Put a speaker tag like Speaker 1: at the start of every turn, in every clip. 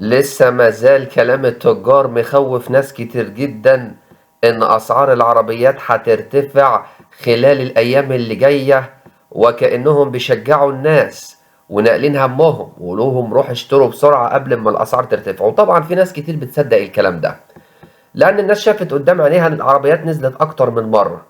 Speaker 1: لسه مازال كلام التجار مخوف ناس كتير جدا ان اسعار العربيات هترتفع خلال الايام اللي جاية، وكأنهم بيشجعوا الناس وناقلين همهم وقولوهم روح اشتروا بسرعة قبل ما الاسعار ترتفع. وطبعا في ناس كتير بتصدق الكلام ده لان الناس شافت قدام عينيها ان العربيات نزلت اكتر من مرة،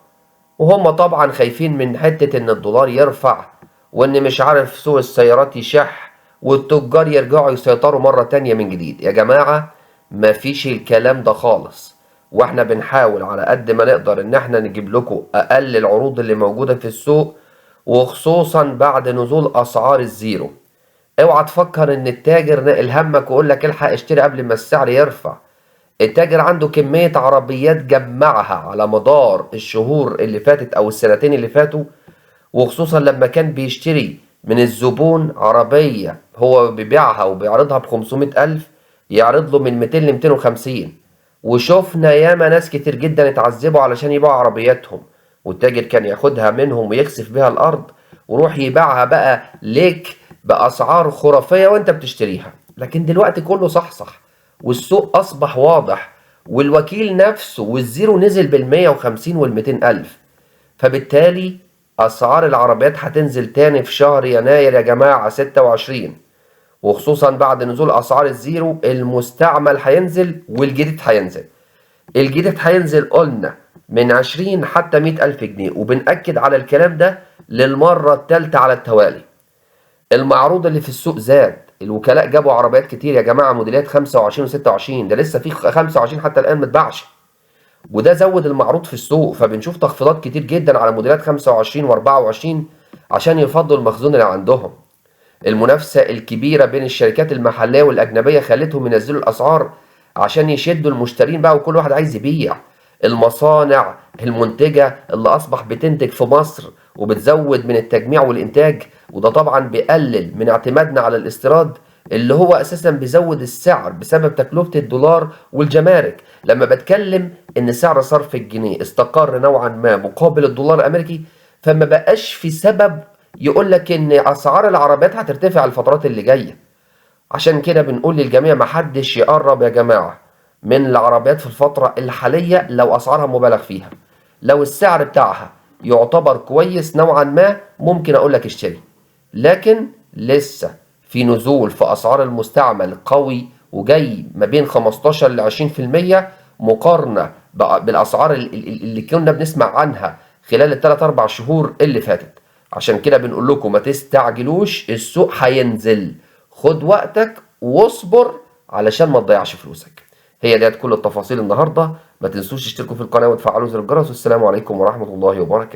Speaker 1: وهم طبعا خايفين من حتة ان الدولار يرفع وان مش عارف سوق السيارات يشح والتجار يرجعوا يسيطروا مرة تانية من جديد. يا جماعة مفيش الكلام ده خالص، واحنا بنحاول على قد ما نقدر ان احنا نجيب لكم اقل العروض اللي موجودة في السوق، وخصوصا بعد نزول اسعار الزيرو. اوعى تفكر ان التاجر ناقل همك ويقول لك الحق اشتري قبل ما السعر يرفع. التاجر عنده كمية عربيات جمعها على مدار الشهور اللي فاتت أو السنتين اللي فاتوا، وخصوصا لما كان بيشتري من الزبون عربية هو بيبيعها وبيعرضها ب500 ألف، يعرض له من 200 ل 250. وشفنا ياما ناس كتير جدا اتعذبوا علشان يبيعوا عربياتهم، والتاجر كان ياخدها منهم ويخسف بيها الأرض ويروح يبيعها بقى ليك بأسعار خرافية وانت بتشتريها. لكن دلوقتي كله صح والسوق أصبح واضح، والوكيل نفسه والزيرو نزل بال150 وال200 ألف. فبالتالي أسعار العربيات هتنزل تاني في شهر يناير يا جماعة 26، وخصوصا بعد نزول أسعار الزيرو المستعمل هينزل والجديد هينزل. الجديد هينزل قلنا من 20 حتى 100 ألف جنيه، وبنأكد على الكلام ده للمرة التالتة على التوالي. المعروض اللي في السوق زاد، الوكلاء جابوا عربيات كتير يا جماعة موديلات 25 و26، ده لسه في 25 حتى الآن ما اتباعش، وده زود المعروض في السوق. فبنشوف تخفيضات كتير جدا على موديلات 25 و24 عشان يفضوا المخزون اللي عندهم. المنافسة الكبيرة بين الشركات المحلية والأجنبية خلتهم ينزلوا الأسعار عشان يشدوا المشترين بقى، وكل واحد عايز يبيع. المصانع المنتجة اللي أصبح بتنتج في مصر وبتزود من التجميع والإنتاج، وده طبعا بيقلل من اعتمادنا على الاستيراد اللي هو أساسا بيزود السعر بسبب تكلفة الدولار والجمارك. لما بتكلم إن سعر صرف الجنيه استقر نوعا ما مقابل الدولار الأمريكي، فما بقاش في سبب يقول لك ان اسعار العربيات هترتفع الفترات اللي جايه. عشان كده بنقول للجميع محدش يقرب يا جماعه من العربيات في الفتره الحاليه لو اسعارها مبالغ فيها. لو السعر بتاعها يعتبر كويس نوعا ما ممكن اقول لك اشتري، لكن لسه في نزول في اسعار المستعمل قوي وجاي ما بين 15 ل 20% مقارنه بالاسعار اللي كنا بنسمع عنها خلال الثلاث اربع شهور اللي فاتت. عشان كده بنقول لكم ما تستعجلوش، السوق هينزل، خد وقتك واصبر علشان ما تضيعش فلوسك. هي ديت كل التفاصيل النهارده. ما تنسوش تشتركوا في القناه وتفعلوا زر الجرس، والسلام عليكم ورحمه الله وبركاته.